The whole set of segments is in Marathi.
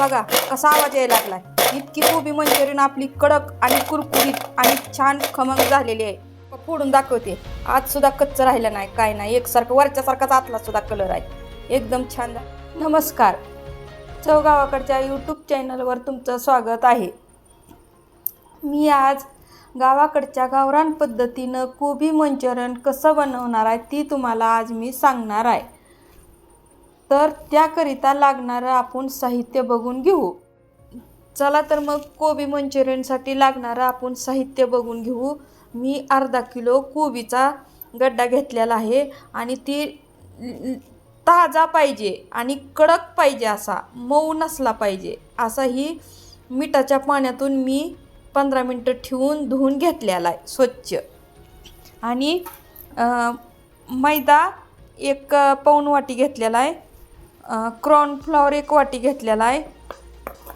बघा कसा आवाज यायला लागलाय. इतकी कोबी मंचुरियन आपली कडक आणि कुरकुरीत आणि छान खमंग झालेली आहे. फोडून दाखवते. आज सुद्धा कच्चं राहिलं नाही, काय नाही, एकसारखं वरच्यासारखाच आतला सुद्धा कलर आहे. एकदम छान. नमस्कार, चव गावाकडच्या यूट्यूब चॅनलवर तुमचं स्वागत आहे. मी आज गावाकडच्या गावरान पद्धतीनं कोबी मंचुरियन कसं बनवणार आहे ती तुम्हाला आज मी सांगणार आहे. तर त्याकरिता लागणारं आपण साहित्य बघून घेऊ. चला तर मग कोबी मंचुरियनसाठी लागणारं आपण साहित्य बघून घेऊ. मी अर्धा किलो कोबीचा गड्डा घेतलेला आहे आणि ती ताजा पाहिजे आणि कडक पाहिजे, असा मऊ नसला पाहिजे. असा ही मिठाच्या पाण्यातून मी 15 मिनटं ठेवून धुवून घेतलेला आहे स्वच्छ. आणि मैदा 1 पाऊण वाटी घेतलेला आहे. कॉर्नफ्लॉवर 1 वाटी घेतलेला आहे.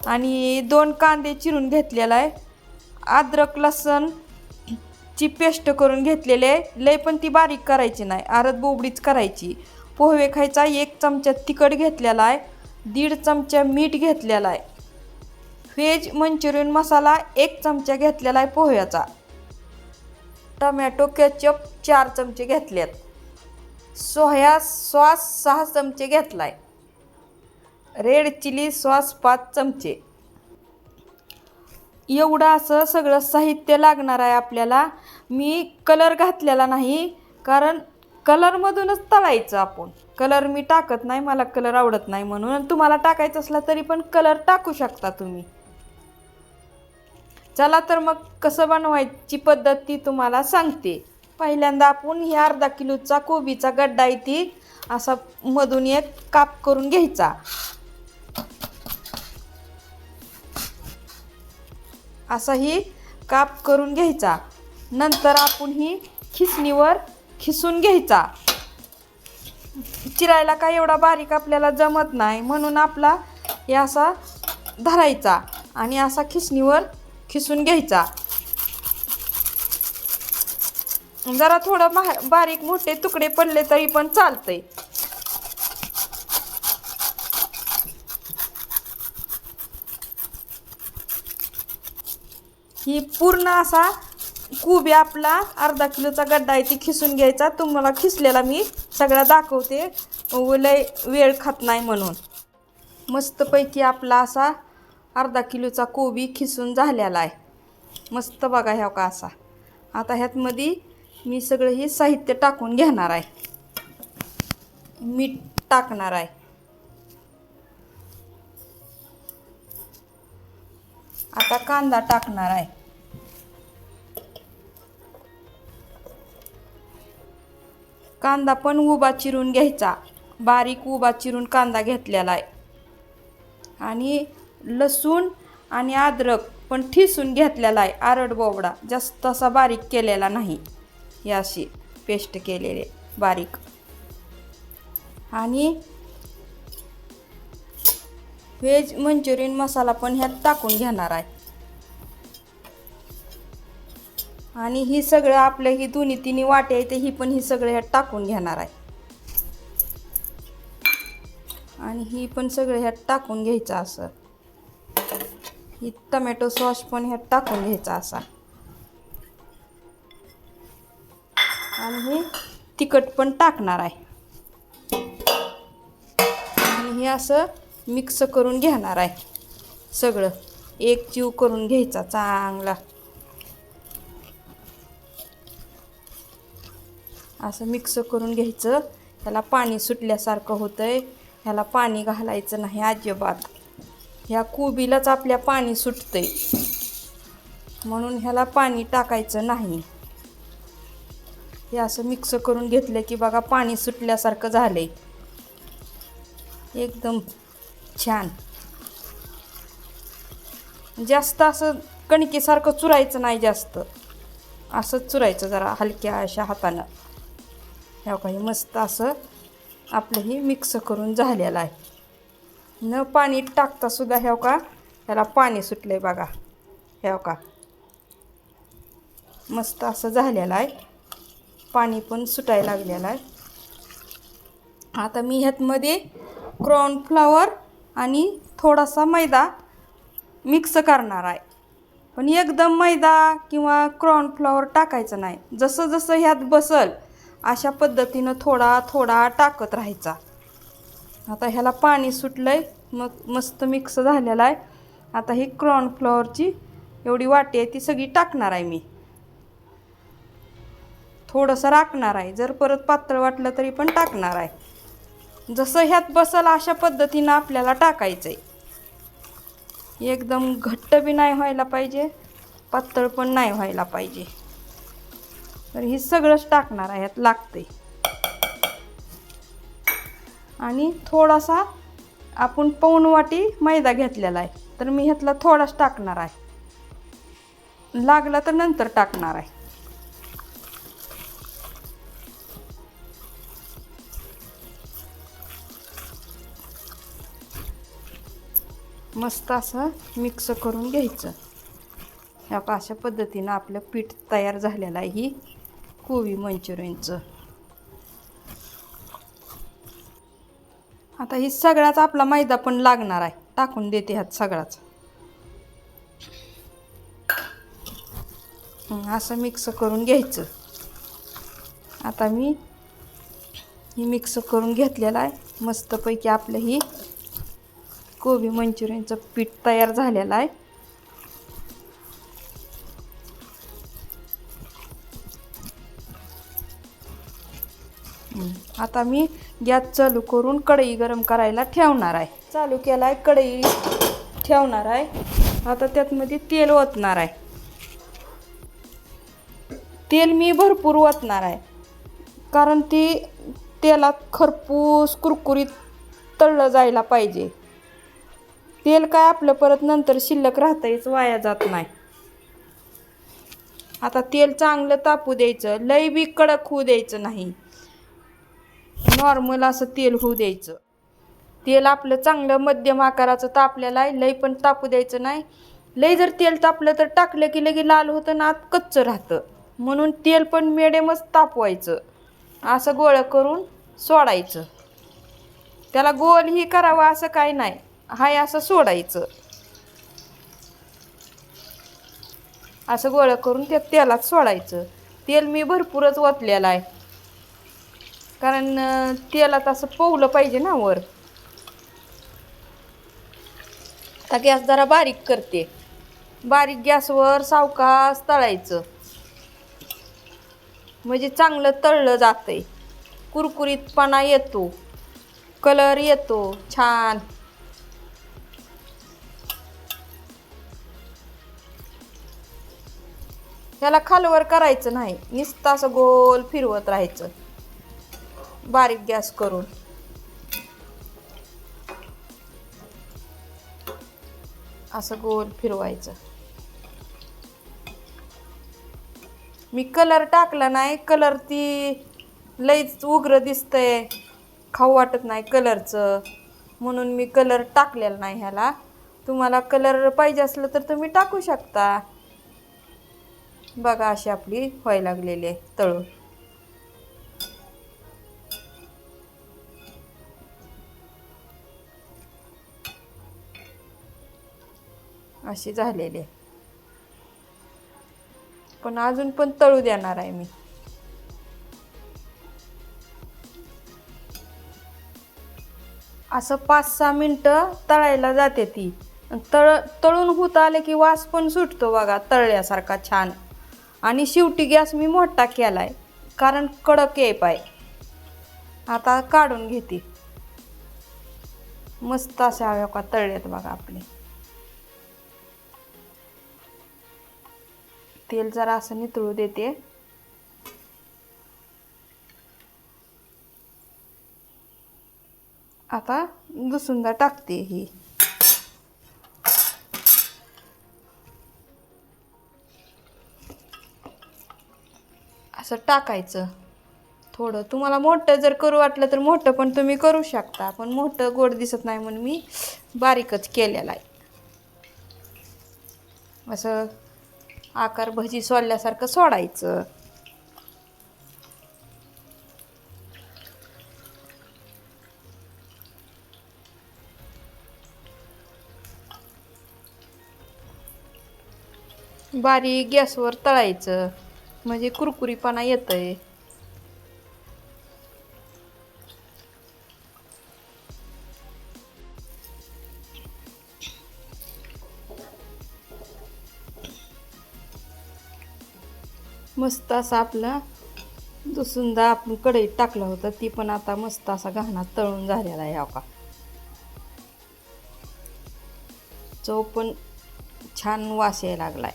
आणि 2 कांदे चिरून घेतलेला आहे. अद्रक लसूणची पेस्ट करून घेतलेली आहे. लय पण ती बारीक करायची नाही, अर्ध बोबडीच करायची. पोहे खायचा 1 चमचा तिखट घेतलेला आहे. 1.5 चमचा मीठ घेतलेला आहे. व्हेज मंचुरियन मसाला 1 चमचा घेतलेला आहे पोह्याचा. टमॅटो केचप 4 चमचे घेतलेत. सोया सॉस 6 चमचे घेतला आहे. रेड चिली सॉस 5 चमचे. एवढं असं सगळं साहित्य लागणार आहे आपल्याला. मी कलर घातलेला नाही, कारण कलरमधूनच तळायचं आपण. कलर मी टाकत नाही, मला कलर आवडत नाही म्हणून. तुम्हाला टाकायचं असला तरी पण कलर टाकू शकता तुम्ही. चला तर मग कसं बनवायची पद्धत ती तुम्हाला सांगते. पहिल्यांदा आपण ही अर्धा किलोचा कोबीचा गड्डा आहे ती असा मधून एक काप करून घ्यायचा. असा ही काप करून घ्यायचा. नंतर आपण ही खिसणीवर खिसून घ्यायचा. चिरायला काय एवढा बारीक आपल्याला जमत नाही, म्हणून आपला हे असा धरायचा आणि असा खिसणीवर खिसून घ्यायचा. जरा थोडं बारीक मोठे तुकडे पडले तरी पण चालतंय. ही पूर्ण असा कोबी आपला अर्धा किलोचा गड्डा आहे ती खिसून घ्यायचा. तुम्हाला खिसलेला मी सगळा दाखवते, लय वेळ खात नाही म्हणून. मस्तपैकी आपला असा अर्धा किलोचा कोबी खिसून झालेला आहे. मस्त बघा ह्या का असा. आता ह्यातमध्ये मी सगळं हे साहित्य टाकून घेणार आहे. मीठ टाकणार आहे. आता कांदा टाकणार आहे. कांदा पण उभा चिरून घ्यायचा. बारीक उभा चिरून कांदा घेतलेला आहे. आणि लसूण आणि अद्रक पण ठिसून घेतलेला आहे. आरड बोबडा जास्त असा बारीक केलेला नाही, ही अशी पेस्ट केलेली बारीक. आणि व्हेज मंचुरियन मसाला पण ह्यात टाकून घेणार आहे. आणि ही सगळं आपलं ही 2-3 वाटे आहे ते ही पण ही सगळं ह्यात टाकून घेणार आहे. आणि ही पण सगळं ह्यात टाकून घ्यायचं असं. ही टमॅटो सॉस पण ह्यात टाकून घ्यायचा असा. आणि हे तिखट पण टाकणार आहे. आणि हे असं मिक्स करून घेणार आहे सगळं. एक जीव करून घ्यायचा चांगला. असं मिक्स करून घ्यायचं. ह्याला पाणी सुटल्यासारखं होतंय. ह्याला पाणी घालायचं नाही अजिबात. ह्या कोबीलाच आपल्या पाणी सुटतंय, म्हणून ह्याला पाणी टाकायचं नाही. हे असं मिक्स करून घेतलं की बघा पाणी सुटल्यासारखं झालंय. एकदम छान. जास्त असं कणकेसारखं चुरायचं नाही, जास्त असंच चुरायचं जरा हलक्या अशा हातानं. ह्या काही मस्त असं आपलं हे मिक्स करून झालेलं आहे. न पाणी टाकता सुद्धा ह्या का ह्याला पाणी सुटलंय बघा. ह्या का मस्त असं झालेलं आहे. पाणी पण सुटायला लागलेलं आहे. आता मी ह्यातमध्ये कॉर्नफ्लॉवर आणि थोडासा मैदा मिक्स करणार आहे. पण एकदम मैदा किंवा कॉर्नफ्लॉवर टाकायचं नाही. जसं जसं ह्यात बसल अशा पद्धतीनं थोडा थोडा टाकत राहायचा. आता ह्याला पाणी सुटलंय, मग मस्त मिक्स झालेला आहे. आता ही कॉर्नफ्लॉवरची एवढी वाटी आहे ती सगळी टाकणार आहे मी. थोडंसं राखणार आहे, जर परत पातळ वाटलं तरी पण टाकणार आहे. जसं ह्यात बसल अशा पद्धतीनं आपल्याला टाकायचं आहे. एकदम घट्ट बी नाही व्हायला पाहिजे, पातळ पण नाही व्हायला पाहिजे. तर हे सगळंच टाकणार आहे, ह्यात लागतंय. आणि थोडासा आपण पाऊण वाटी मैदा घेतलेला आहे, तर मी ह्यातला थोडाच टाकणार आहे. लागला तर नंतर टाकणार आहे. मस्त असं मिक्स करून घ्यायचं. ह्या अशा पद्धतीनं आपलं पीठ तयार झालेलं आहे ही कोबी मंचुरियनचं. आता ही सगळाच आपला मैदा पण लागणार आहे, टाकून देते ह्यात सगळाच. असं मिक्स करून घ्यायचं. आता मी ही मिक्स करून घेतलेलं आहे. मस्तपैकी आपलं ही कोबी मंचुरियनचं पीठ तयार झालेलं आहे. आता मी गॅस चालू करून कढई गरम करायला ठेवणार आहे. चालू केला आहे, कढई ठेवणार आहे. आता त्यातमध्ये तेल ओतणार आहे. तेल मी भरपूर ओतणार आहे, कारण ती तेलात खरपूस कुरकुरीत तळलं जायला पाहिजे. तेल काय आपलं परत नंतर शिल्लक राहतंयच, वाया जात नाही. आता तेल चांगलं तापू द्यायचं, लई बी कडक होऊ द्यायचं नाही, नॉर्मल असं तेल होऊ द्यायचं. तेल आपलं चांगलं मध्यम आकाराचं तापलेलं आहे, लई पण तापू द्यायचं नाही. लई जर तेल तापलं तर टाकलं की लगे लाल होतं ना, आत कच्चं राहतं. म्हणून तेल पण मिडियमच तापवायचं. असं गोळं करून सोडायचं. त्याला गोल ही करावं असं काही नाही, हाय असं सोडायचं. असं गोळं करून त्या तेलात सोडायचं. तेल मी भरपूरच ओतलेलं आहे, कारण तेलात असं पवलं पाहिजे ना वर. आता गॅस जरा बारीक करते. बारीक गॅसवर सावकाश तळायचं, म्हणजे चांगलं तळलं जातंय. कुरकुरीतपणा येतो, कलर येतो छान. ह्याला खालवर करायचं नाही, नुसतं असं गोल फिरवत राहायचं बारीक गॅस करून. असं गोल फिरवायचं. मी कलर टाकला नाही, कलर ती लईच उग्र दिसतंय, खाऊ वाटत नाही कलरचं, म्हणून मी कलर टाकलेला नाही ह्याला. तुम्हाला कलर पाहिजे असलं तर तुम्ही टाकू शकता. बघा अशी आपली व्हायला लागलेली आहे तळून. अशी झालेली आहे, पण अजून पण तळू देणार आहे मी. असं 5-6 मिनटं तळायला जाते ती. तळून होत आले की वास पण सुटतो बघा तळल्यासारखा छान. आणि शेवटी गॅस मी मोठा केलाय, कारण कडक आहे पाय. आता काढून घेते. मस्त अशा हव्या का तळल्यात बघा आपले. तेल जरा असं नितळू देते. आता दुसुंदा टाकते ही. असं टाकायचं थोडं. तुम्हाला मोठं जर करू वाटलं तर मोठं पण तुम्ही करू शकता, पण मोठं गोड दिसत नाही म्हणून मी बारीकच केलेलं आहे. असं आकार भजी सोडल्यासारखं सोडायचं. बारीक गॅसवर तळायचं म्हणजे कुरकुरीपणा येतंय. मस्त असा आपला दुसुंदा आपण कढईत टाकला होता ती पण आता मस्त असा घाणा तळून झालेला आहे. हो का, चव पण छान वास यायला लागलाय.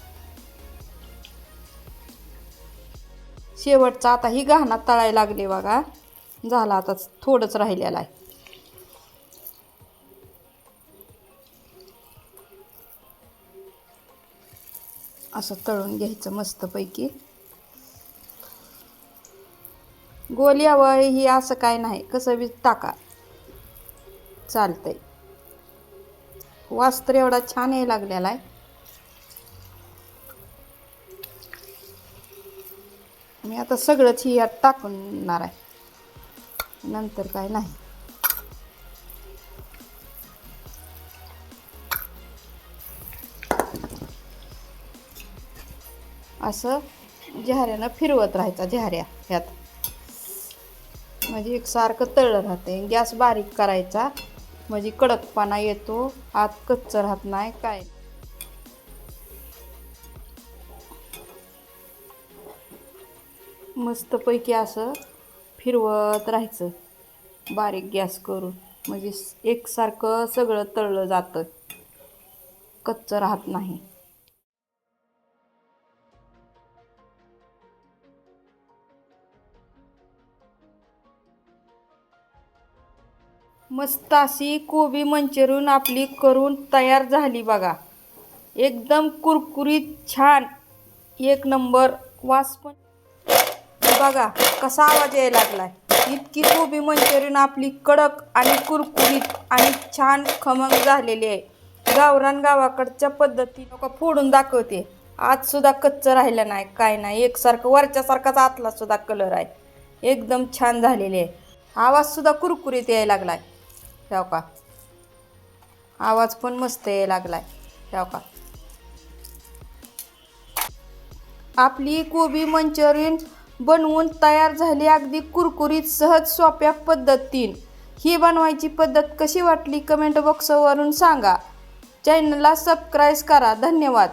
शेवटचा आता ही घाणा तळायला लागले बघा. झाला आता थोडंच राहिलेलं आहे. असं तळून घ्यायचं मस्तपैकी. गोल यावं ही असं काय नाही, कसं बी टाका चालतंय. वास तर एवढा छान यायला लागलेला आहे. मी आता सगळंच ही यात टाकणार आहे, नंतर काय नाही. असं झाऱ्यानं फिरवत राहायचा झाऱ्या ह्यात, म्हणजे एकसारखं तळलं राहते. गॅस बारीक करायचा म्हणजे कडकपणा येतो, आत कच्चं राहत नाही काय. मस्तपैकी असं फिरवत राहायचं बारीक गॅस करून, म्हणजे एकसारखं सगळं तळलं जातं, कच्चं राहत नाही. मस्त अशी कोबी मंचुरियन आपली करून तयार झाली बघा. एकदम कुरकुरीत छान एक नंबर. वास पण बघा कसा आवाज यायला लागलाय. इतकी कोबी मंचुरियन आपली कडक आणि कुरकुरीत आणि छान खमंग झालेली आहे. गावरान गावाकडच्या पद्धतीनं का फोडून दाखवते. आतसुद्धा कच्चं राहिलं नाही काय नाही, एकसारखं वरच्यासारखाच आतला सुद्धा कलर आहे. एकदम छान झालेली आहे. आवाजसुद्धा कुरकुरीत यायला लागलाय. हो का, आवाज पण मस्त यायला लागलाय. हो का, आपली कोबी मंचुरियन बनवून तयार झाली अगदी कुरकुरीत सहज सोप्या पद्धतीने. ही बनवायची पद्धत कशी वाटली कमेंट बॉक्सवरून सांगा. चॅनलला सबस्क्राईब करा. धन्यवाद.